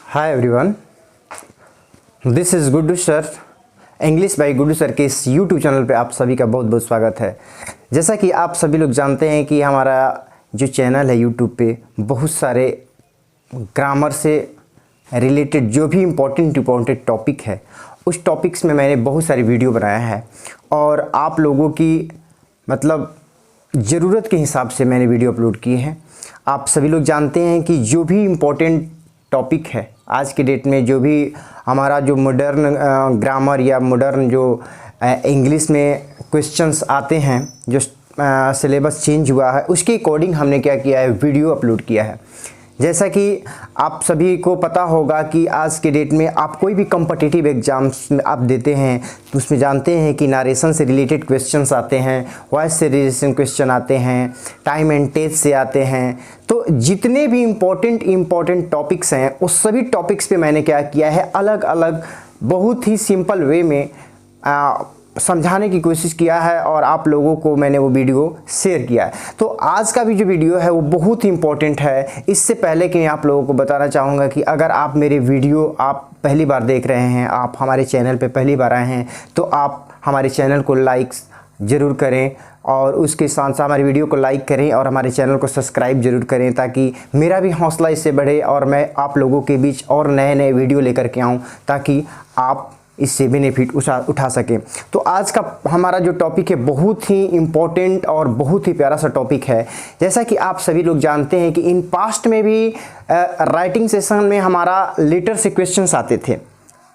Hi everyone, this is Guddu sir, English by Guddu sir के इस YouTube channel पे आप सभी का बहुत बहुत स्वागत है। जैसा कि आप सभी लोग जानते हैं कि हमारा जो चैनल है यूट्यूब पे बहुत सारे ग्रामर से रिलेटेड जो भी इम्पोर्टेंट टॉपिक है उस टॉपिक्स में मैंने बहुत सारी वीडियो बनाया है और आप लोगों की मतलब ज़रूरत के हिसाब से मैंने वीडियो अपलोड किए हैं। आप सभी लोग जानते हैं कि जो भी इम्पोर्टेंट टॉपिक है आज के डेट में, जो भी हमारा जो मॉडर्न ग्रामर या मॉडर्न जो इंग्लिश में क्वेश्चंस आते हैं, जो सिलेबस चेंज हुआ है उसके अकॉर्डिंग हमने क्या किया है, वीडियो अपलोड किया है। जैसा कि आप सभी को पता होगा कि आज के डेट में आप कोई भी कॉम्पिटिटिव एग्ज़ाम्स आप देते हैं तो उसमें जानते हैं कि नरेशन से रिलेटेड क्वेश्चंस आते हैं, वॉइस से रिलेटेड क्वेश्चन आते हैं, टाइम एंड टेज से आते हैं। तो जितने भी इम्पोर्टेंट टॉपिक्स हैं उस सभी टॉपिक्स पे मैंने क्या किया है, अलग अलग बहुत ही सिंपल वे में समझाने की कोशिश किया है और आप लोगों को मैंने वो वीडियो शेयर किया है। तो आज का भी जो वीडियो है वो बहुत ही इम्पोर्टेंट है। इससे पहले कि मैं आप लोगों को बताना चाहूँगा कि अगर आप मेरे वीडियो आप पहली बार देख रहे हैं, आप हमारे चैनल पे पहली बार आए हैं, तो आप हमारे चैनल को लाइक्स ज़रूर करें और उसके साथ साथ हमारे वीडियो को लाइक करें और हमारे चैनल को सब्सक्राइब ज़रूर करें, ताकि मेरा भी हौसला इससे बढ़े और मैं आप लोगों के बीच और नए वीडियो लेकर के आऊँ ताकि आप इससे बेनिफिट उठा सकें। तो आज का हमारा जो टॉपिक है बहुत ही इम्पोर्टेंट और बहुत ही प्यारा सा टॉपिक है। जैसा कि आप सभी लोग जानते हैं कि इन पास्ट में भी राइटिंग सेशन में हमारा लेटर से क्वेश्चंस आते थे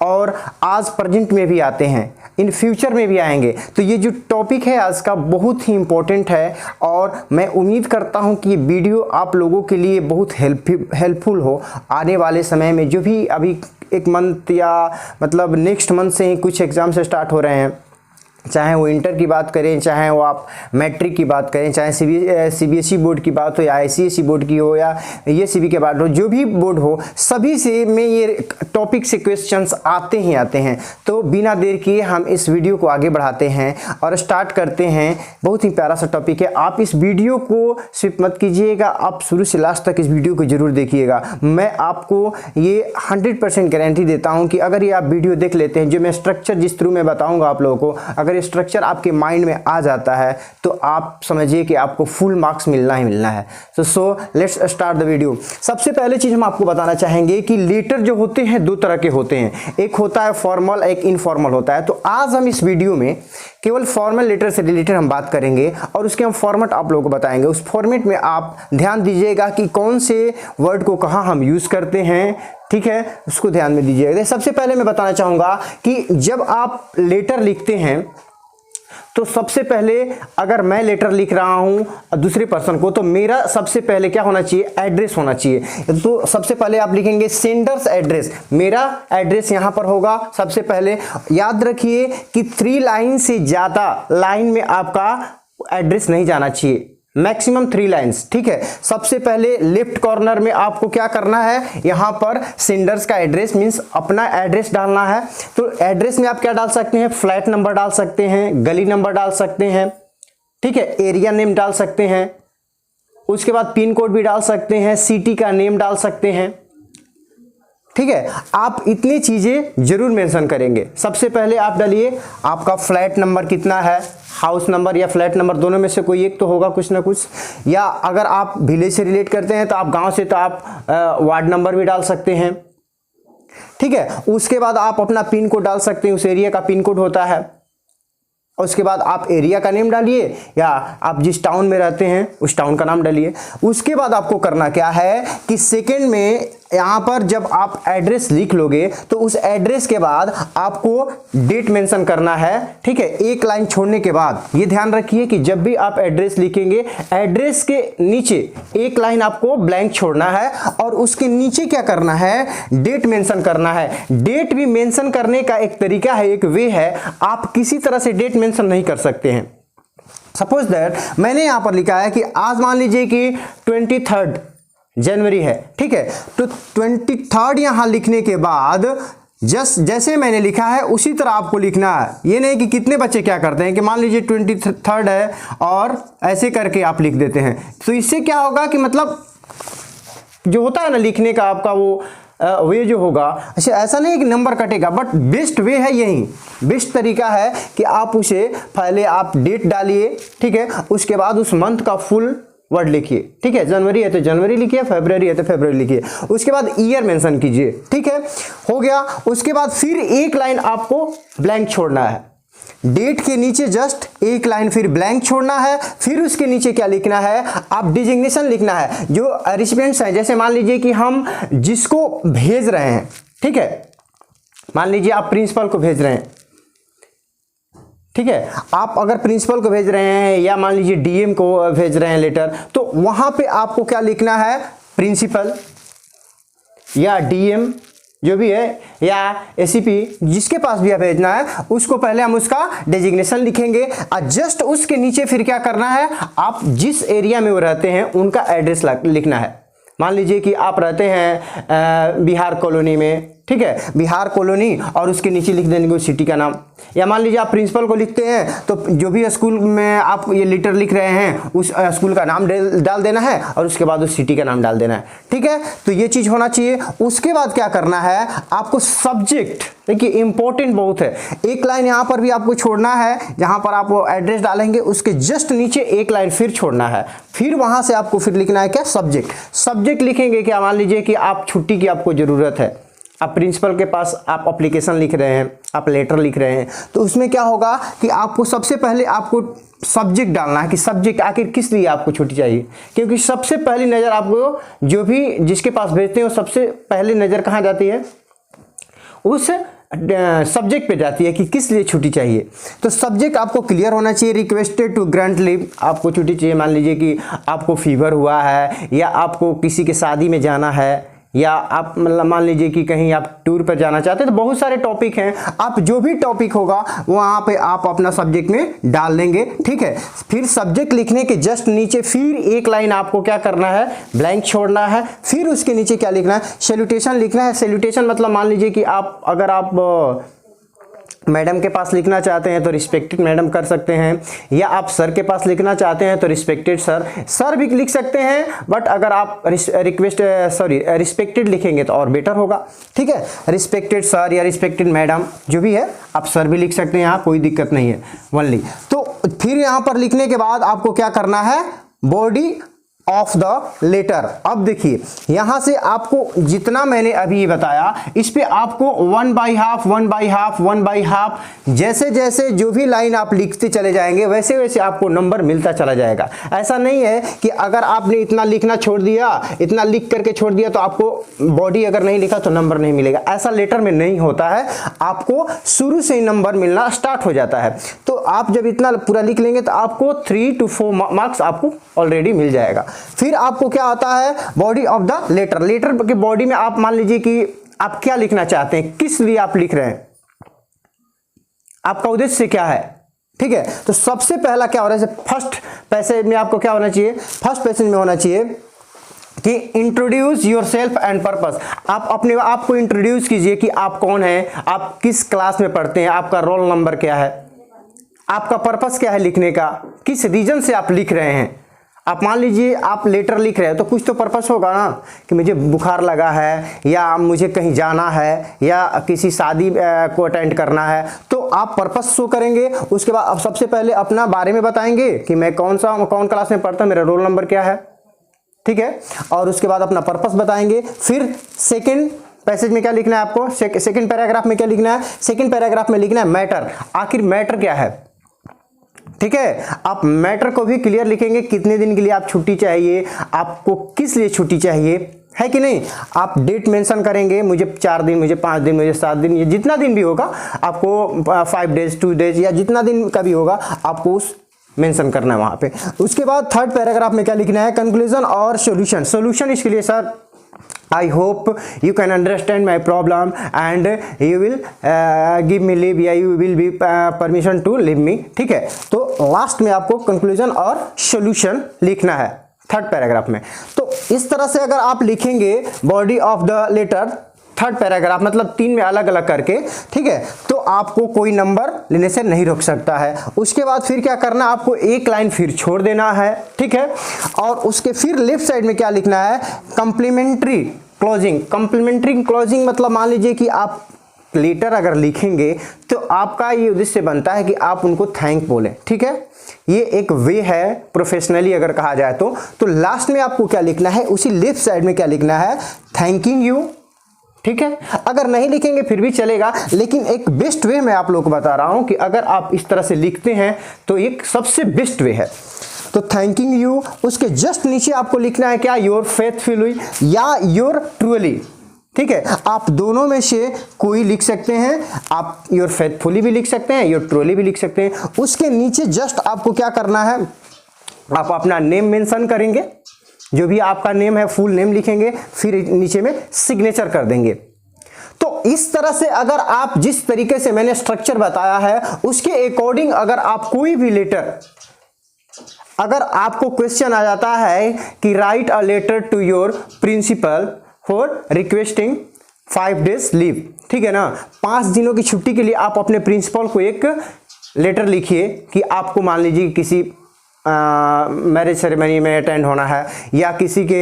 और आज प्रेजेंट में भी आते हैं, इन फ्यूचर में भी आएंगे। तो ये जो टॉपिक है आज का बहुत ही इम्पोर्टेंट है और मैं उम्मीद करता हूँ कि ये वीडियो आप लोगों के लिए बहुत हेल्पफुल हो। आने वाले समय में जो भी अभी एक मंथ या मतलब नेक्स्ट मंथ से ही कुछ एग्ज़ाम से स्टार्ट हो रहे हैं, चाहे वो इंटर की बात करें, चाहे वो आप मैट्रिक की बात करें, चाहे सीबीएसई बोर्ड की बात हो या आईसीएसई बोर्ड की हो या ईएससीबी की बात हो, जो भी बोर्ड हो सभी से में ये टॉपिक से क्वेश्चंस आते हैं। तो बिना देर किए हम इस वीडियो को आगे बढ़ाते हैं और स्टार्ट करते हैं। बहुत ही प्यारा सा टॉपिक है। आप इस वीडियो को स्किप मत कीजिएगा, आप शुरू से लास्ट तक इस वीडियो को जरूर देखिएगा। मैं आपको ये 100% गारंटी देता हूँ कि अगर ये आप वीडियो देख लेते हैं, जो मैं स्ट्रक्चर जिस थ्रू में बताऊँगा आप लोगों को, अगर ये स्ट्रक्चर आपके माइंड में आ जाता है तो आप समझिए कि आपको फुल मार्क्स मिलना ही मिलना है। So let's start the video. सबसे पहले चीज हम आपको बताना चाहेंगे कि लेटर जो होते हैं दो तरह के होते हैं, एक होता है फॉर्मल, एक इनफॉर्मल होता है। तो आज हम इस वीडियो में केवल फॉर्मल लेटर से रिलेटेड हम बात करेंगे और उसके हम फॉर्मेट आप लोगों को बताएंगे। उस फॉर्मेट में आप ध्यान दीजिएगा कि कौन से वर्ड को कहाँ हम यूज करते हैं, ठीक है, उसको ध्यान में दीजिएगा। सबसे पहले मैं बताना चाहूंगा कि जब आप लेटर लिखते हैं तो सबसे पहले अगर मैं लेटर लिख रहा हूं दूसरे पर्सन को तो मेरा सबसे पहले क्या होना चाहिए, एड्रेस होना चाहिए। तो सबसे पहले आप लिखेंगे सेंडर्स एड्रेस, मेरा एड्रेस यहां पर होगा। सबसे पहले याद रखिए कि 3 लाइन से ज्यादा लाइन में आपका एड्रेस नहीं जाना चाहिए, मैक्सिमम 3 लाइंस, ठीक है। सबसे पहले लेफ्ट कॉर्नर में आपको क्या करना है, यहां पर सेंडर्स का एड्रेस मींस अपना एड्रेस डालना है। तो एड्रेस में आप क्या डाल सकते हैं, फ्लैट नंबर डाल सकते हैं, गली नंबर डाल सकते हैं, ठीक है, एरिया नेम डाल सकते हैं, उसके बाद पिन कोड भी डाल सकते हैं, सिटी का नेम डाल सकते हैं, ठीक है। आप इतनी चीजें जरूर मेंशन करेंगे। सबसे पहले आप डालिए आपका फ्लैट नंबर कितना है, हाउस नंबर या फ्लैट नंबर, दोनों में से कोई एक तो होगा कुछ ना कुछ, या अगर आप विलेज से रिलेट करते हैं तो आप गांव से तो आप वार्ड नंबर भी डाल सकते हैं, ठीक है। उसके बाद आप अपना पिन कोड डाल सकते हैं, उस एरिया का पिन कोड होता है। उसके बाद आप एरिया का नेम डालिए या आप जिस टाउन में रहते हैं उस टाउन का नाम डालिए। उसके बाद आपको करना क्या है कि सेकंड में यहां पर जब आप एड्रेस लिख लोगे तो उस एड्रेस के बाद आपको डेट मेंशन करना है, ठीक है, एक लाइन छोड़ने के बाद। ये ध्यान रखिए कि जब भी आप एड्रेस लिखेंगे एड्रेस के नीचे एक लाइन आपको ब्लैंक छोड़ना है और उसके नीचे क्या करना है, डेट मेंशन करना है। डेट भी मेंशन करने का एक तरीका है, एक वे है, आप किसी तरह से डेट मेंशन नहीं कर सकते हैं। सपोज दैट मैंने यहां पर लिखा है कि आज मान लीजिए कि 23 जनवरी है, ठीक है। तो 23 यहां लिखने के बाद जैसे मैंने लिखा है उसी तरह आपको लिखना है। ये नहीं कि कितने बच्चे क्या करते हैं कि मान लीजिए 23 है और ऐसे करके आप लिख देते हैं। तो इससे क्या होगा कि मतलब जो होता है ना लिखने का आपका वो वे जो होगा, अच्छा ऐसा नहीं है कि नंबर कटेगा, बट बेस्ट वे है यही, बेस्ट तरीका है कि आप उसे पहले आप डेट डालिए, ठीक है, उसके बाद उस मंथ का फुल वर्ड लिखिए, ठीक है, जनवरी है तो जनवरी लिखिए, फरवरी है तो फरवरी लिखिए, उसके बाद ईयर मेंशन कीजिए, ठीक है, हो गया। उसके बाद फिर एक लाइन आपको ब्लैंक छोड़ना है, डेट के नीचे जस्ट एक लाइन फिर ब्लैंक छोड़ना है, फिर उसके नीचे क्या लिखना है, आप डिजिग्नेशन लिखना है, जो रिसिपिएंट्स हैं, जैसे मान लीजिए कि हम जिसको भेज रहे हैं, ठीक है, मान लीजिए आप प्रिंसिपल को भेज रहे हैं, ठीक है, आप अगर प्रिंसिपल को भेज रहे हैं या मान लीजिए डीएम को भेज रहे हैं लेटर, तो वहां पे आपको क्या लिखना है, प्रिंसिपल या डीएम जो भी है या एसीपी, जिसके पास भी आप भेजना है उसको पहले हम उसका डेजिग्नेशन लिखेंगे और जस्ट उसके नीचे फिर क्या करना है, आप जिस एरिया में वो रहते हैं उनका एड्रेस लिखना है। मान लीजिए कि आप रहते हैं बिहार कॉलोनी में, ठीक है, बिहार कॉलोनी, और उसके नीचे लिख देंगे उस सिटी का नाम, या मान लीजिए आप प्रिंसिपल को लिखते हैं तो जो भी स्कूल में आप ये लेटर लिख रहे हैं उस स्कूल का नाम डाल देना है और उसके बाद उस सिटी का नाम डाल देना है, ठीक है, तो ये चीज़ होना चाहिए। उसके बाद क्या करना है, आपको सब्जेक्ट, देखिए इंपॉर्टेंट बहुत है, एक लाइन यहाँ पर भी आपको छोड़ना है, जहाँ पर आप एड्रेस डालेंगे उसके जस्ट नीचे एक लाइन फिर छोड़ना है, फिर वहाँ से आपको फिर लिखना है क्या, सब्जेक्ट। सब्जेक्ट लिखेंगे क्या, मान लीजिए कि आप छुट्टी की आपको ज़रूरत है, आप प्रिंसिपल के पास आप एप्लीकेशन लिख रहे हैं, आप लेटर लिख रहे हैं, तो उसमें क्या होगा कि आपको सबसे पहले आपको सब्जेक्ट डालना है कि सब्जेक्ट आखिर किस लिए आपको छुट्टी चाहिए, क्योंकि सबसे पहली नज़र आपको जो भी जिसके पास भेजते हैं वो सबसे पहले नज़र कहाँ जाती है, उस सब्जेक्ट पे जाती है कि किस लिए छुट्टी चाहिए। तो सब्जेक्ट आपको क्लियर होना चाहिए। रिक्वेस्टेड टू ग्रांट लीव, आपको छुट्टी चाहिए, मान लीजिए कि आपको फीवर हुआ है या आपको किसी के शादी में जाना है या आप मतलब मान लीजिए कि कहीं आप टूर पर जाना चाहते हैं, तो बहुत सारे टॉपिक हैं, आप जो भी टॉपिक होगा वहाँ पे आप अपना सब्जेक्ट में डाल देंगे, ठीक है। फिर सब्जेक्ट लिखने के जस्ट नीचे फिर एक लाइन आपको क्या करना है, ब्लैंक छोड़ना है, फिर उसके नीचे क्या लिखना है, सैल्यूटेशन लिखना है। सैल्यूटेशन मतलब मान लीजिए कि आप अगर आप मैडम के पास लिखना चाहते हैं तो रिस्पेक्टेड मैडम कर सकते हैं, या आप सर के पास लिखना चाहते हैं तो रिस्पेक्टेड सर भी लिख सकते हैं, बट अगर आप रिस्पेक्टेड लिखेंगे तो और बेटर होगा, ठीक है। रिस्पेक्टेड सर या रिस्पेक्टेड मैडम जो भी है आप सर भी लिख सकते हैं, यहाँ कोई दिक्कत नहीं है वनली। तो फिर यहाँ पर लिखने के बाद आपको क्या करना है, बॉडी ऑफ द लेटर। अब देखिए यहां से आपको जितना मैंने अभी बताया इस पे आपको 1/2 1/2 1/2 जैसे जैसे जो भी लाइन आप लिखते चले जाएंगे वैसे वैसे आपको नंबर मिलता चला जाएगा। ऐसा नहीं है कि अगर आपने इतना लिखना छोड़ दिया, इतना लिख करके छोड़ दिया तो आपको बॉडी अगर नहीं लिखा तो नंबर नहीं मिलेगा। ऐसा लेटर में नहीं होता है, आपको शुरू से ही नंबर मिलना स्टार्ट हो जाता है। तो आप जब इतना पूरा लिख लेंगे तो आपको 3 to 4 मार्क्स आपको ऑलरेडी मिल जाएगा। फिर आपको क्या आता है, body of the letter. Letter के बॉडी में आप मान लीजिए कि आप क्या लिखना चाहते हैं, किस लिए आप लिख रहे हैं, आपका उद्देश्य क्या है, ठीक है। तो सबसे पहला क्या हो रहा है, फर्स्ट पैसेज में आपको क्या होना चाहिए, फर्स्ट पैसेज में होना चाहिए कि introduce your self and purpose. आप अपने आप को इंट्रोड्यूस कीजिए कि आप कौन हैं, आप किस क्लास में पढ़ते हैं, आपका रोल नंबर क्या है, आपका पर्पस क्या है लिखने का, किस रीजन से आप लिख रहे हैं। आप मान लीजिए आप लेटर लिख रहे हैं तो कुछ तो पर्पस होगा ना, कि मुझे बुखार लगा है या मुझे कहीं जाना है या किसी शादी को अटेंड करना है, तो आप पर्पस शो करेंगे। उसके बाद आप सबसे पहले अपना बारे में बताएंगे कि मैं कौन क्लास में पढ़ता हूँ, मेरा रोल नंबर क्या है, ठीक है। और उसके बाद अपना पर्पस बताएंगे। फिर सेकेंड पैसेज में क्या लिखना है आपको, सेकेंड पैराग्राफ में क्या लिखना है, सेकेंड पैराग्राफ में लिखना है मैटर। आखिर मैटर क्या है, ठीक है। आप मैटर को भी क्लियर लिखेंगे, कितने दिन के लिए आप छुट्टी चाहिए, आपको किस लिए छुट्टी चाहिए, है कि नहीं। आप डेट मेंशन करेंगे, मुझे 4 दिन, मुझे 5 दिन, मुझे 7 दिन, ये जितना दिन भी होगा आपको 5 डेज 2 डेज या जितना दिन का भी होगा आपको उस मेंशन करना है वहां पे। उसके बाद थर्ड पैराग्राफ में क्या लिखना है, कंक्लूजन और सॉल्यूशन। सॉल्यूशन इसके लिए sir I hope you can understand my problem and you will give me leave या you will be permission to leave me, ठीक है। तो लास्ट में आपको कंक्लूजन और सॉल्यूशन लिखना है थर्ड पैराग्राफ में। तो इस तरह से अगर आप लिखेंगे body of the letter third paragraph मतलब 3 में अलग अलग करके, ठीक है, तो आपको कोई नंबर लेने से नहीं रोक सकता है। उसके बाद फिर क्या करना, आपको एक लाइन फिर छोड़ देना है, ठीक है। और उसके फिर लेफ्ट साइड में क्या लिखना है, कम्प्लीमेंट्री क्लोजिंग, कॉम्प्लीमेंट्री क्लोजिंग मतलब मान लीजिए कि आप लेटर अगर लिखेंगे तो आपका ये उद्देश्य बनता है कि आप उनको थैंक बोलें, ठीक है। ये एक वे है प्रोफेशनली अगर कहा जाए तो लास्ट में आपको क्या लिखना है, उसी लेफ्ट साइड में क्या लिखना है, थैंकिंग यू, ठीक है। अगर नहीं लिखेंगे फिर भी चलेगा, लेकिन एक बेस्ट वे मैं आप लोगों को बता रहा हूं कि अगर आप इस तरह से लिखते हैं तो एक सबसे बेस्ट वे है। तो थैंकिंग यू, उसके जस्ट नीचे आपको लिखना है क्या, योर फेथफुली या योर ट्रूली, ठीक है। आप दोनों में से कोई लिख सकते हैं, आप योर फेथफुली भी लिख सकते हैं, योर ट्रूली भी लिख सकते हैं। उसके नीचे जस्ट आपको क्या करना है, आप अपना नेम मेंशन करेंगे, जो भी आपका नेम है फुल नेम लिखेंगे, फिर नीचे में सिग्नेचर कर देंगे। तो इस तरह से अगर आप जिस तरीके से मैंने स्ट्रक्चर बताया है उसके अकॉर्डिंग अगर आप कोई भी लेटर, अगर आपको क्वेश्चन आ जाता है कि write a letter to your principal for requesting 5 days leave, ठीक है ना, 5 दिनों की छुट्टी के लिए आप अपने प्रिंसिपल को एक लेटर लिखिए कि आपको मान लीजिए किसी मैरिज सेरेमनी में अटेंड होना है, या किसी के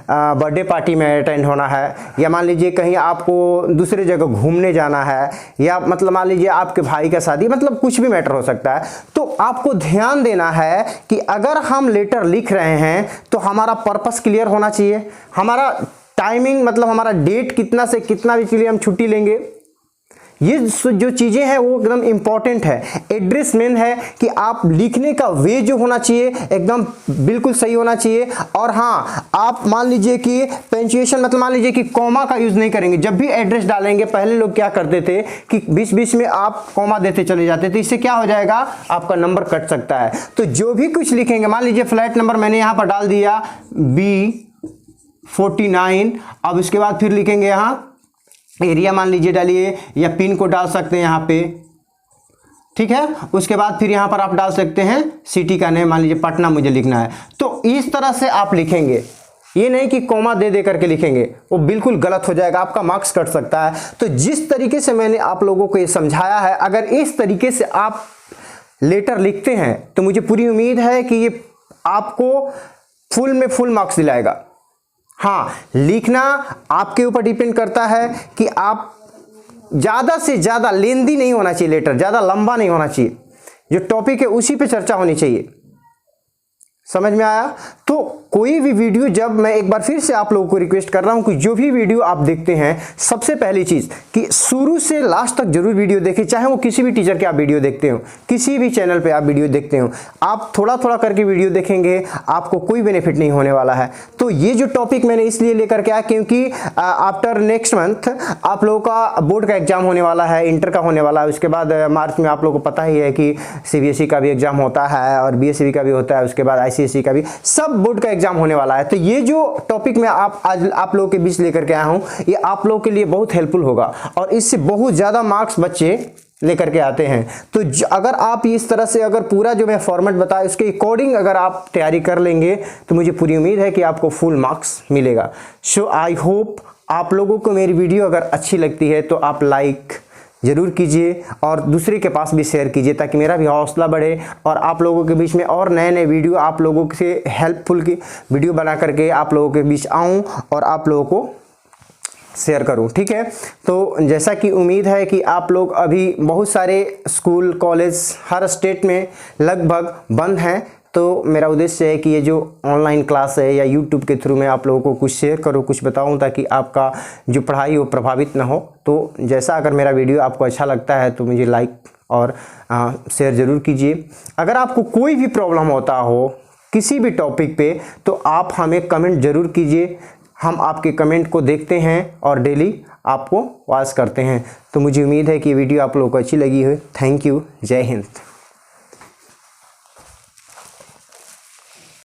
बर्थडे पार्टी में अटेंड होना है, या मान लीजिए कहीं आपको दूसरे जगह घूमने जाना है, या मतलब मान लीजिए आपके भाई का शादी, मतलब कुछ भी मैटर हो सकता है। तो आपको ध्यान देना है कि अगर हम लेटर लिख रहे हैं तो हमारा पर्पस क्लियर होना चाहिए, हमारा टाइमिंग मतलब हमारा डेट कितना से कितना के लिए हम छुट्टी लेंगे, ये जो चीजें हैं वो एकदम इंपॉर्टेंट है। एड्रेस मेन है कि आप लिखने का वे जो होना चाहिए एकदम बिल्कुल सही होना चाहिए। और हाँ, आप मान लीजिए कि पंक्चुएशन मतलब मान लीजिए कि कॉमा का यूज नहीं करेंगे। जब भी एड्रेस डालेंगे, पहले लोग क्या करते थे कि बीच बीच में आप कॉमा देते चले जाते थे, इससे क्या हो जाएगा, आपका नंबर कट सकता है। तो जो भी कुछ लिखेंगे, मान लीजिए फ्लैट नंबर मैंने यहाँ पर डाल दिया B49, अब इसके बाद फिर लिखेंगे यहाँ एरिया मान लीजिए डालिए, या पिन को डाल सकते हैं यहाँ पे, ठीक है। उसके बाद फिर यहाँ पर आप डाल सकते हैं सिटी का नेम, मान लीजिए पटना मुझे लिखना है। तो इस तरह से आप लिखेंगे, ये नहीं कि कॉमा दे करके लिखेंगे, वो बिल्कुल गलत हो जाएगा, आपका मार्क्स कट सकता है। तो जिस तरीके से मैंने आप लोगों को ये समझाया है, अगर इस तरीके से आप लेटर लिखते हैं तो मुझे पूरी उम्मीद है कि ये आपको फुल में फुल मार्क्स दिलाएगा। हाँ, लिखना आपके ऊपर डिपेंड करता है कि आप ज़्यादा से ज़्यादा लेंदी नहीं होना चाहिए, लेटर ज़्यादा लंबा नहीं होना चाहिए, जो टॉपिक है उसी पे चर्चा होनी चाहिए। समझ में आया? तो कोई भी वीडियो, जब मैं एक बार फिर से आप लोगों को रिक्वेस्ट कर रहा हूं कि जो भी वीडियो आप देखते हैं, सबसे पहली चीज़ कि शुरू से लास्ट तक जरूर वीडियो देखें, चाहे वो किसी भी टीचर के आप वीडियो देखते हो, किसी भी चैनल पे आप वीडियो देखते हो। आप थोड़ा थोड़ा करके वीडियो देखेंगे, आपको कोई बेनिफिट नहीं होने वाला है। तो ये जो टॉपिक मैंने इसलिए लेकर के आया क्योंकि आफ्टर नेक्स्ट मंथ आप लोगों का बोर्ड का एग्जाम होने वाला है, इंटर का होने वाला है। उसके बाद मार्च में आप लोगों को पता ही है कि CBSE का भी एग्जाम होता है और BSc का भी होता है, उसके बाद ICSE का भी, सब बोर्ड का एग्जाम होने वाला है। तो ये जो टॉपिक मैं आज आप लोगों के बीच लेकर के आया हूं, ये आप लोगों के लिए बहुत हेल्पफुल होगा और इससे बहुत ज़्यादा मार्क्स बच्चे लेकर के आते हैं। तो अगर आप इस तरह से अगर पूरा जो मैं फॉर्मेट बताया उसके अकॉर्डिंग अगर आप तैयारी कर लेंगे तो मुझे पूरी उम्मीद है कि आपको फुल मार्क्स मिलेगा। सो आई होप आप लोगों को मेरी वीडियो अगर अच्छी लगती है तो आप लाइक ज़रूर कीजिए और दूसरे के पास भी शेयर कीजिए, ताकि मेरा भी हौसला बढ़े और आप लोगों के बीच में और नए नए वीडियो आप लोगों से हेल्पफुल की वीडियो बना करके आप लोगों के बीच आऊँ और आप लोगों को शेयर करूं, ठीक है। तो जैसा कि उम्मीद है कि आप लोग, अभी बहुत सारे स्कूल कॉलेज हर स्टेट में लगभग बंद हैं, तो मेरा उद्देश्य है कि ये जो ऑनलाइन क्लास है या यूट्यूब के थ्रू मैं आप लोगों को कुछ शेयर करूं, कुछ बताऊं, ताकि आपका जो पढ़ाई हो प्रभावित ना हो। तो जैसा अगर मेरा वीडियो आपको अच्छा लगता है तो मुझे लाइक और शेयर ज़रूर कीजिए। अगर आपको कोई भी प्रॉब्लम होता हो किसी भी टॉपिक पे तो आप हमें कमेंट ज़रूर कीजिए, हम आपके कमेंट को देखते हैं और डेली आपको वाच करते हैं। तो मुझे उम्मीद है कि ये वीडियो आप लोगों को अच्छी लगी हो। Thank you. जय हिंद।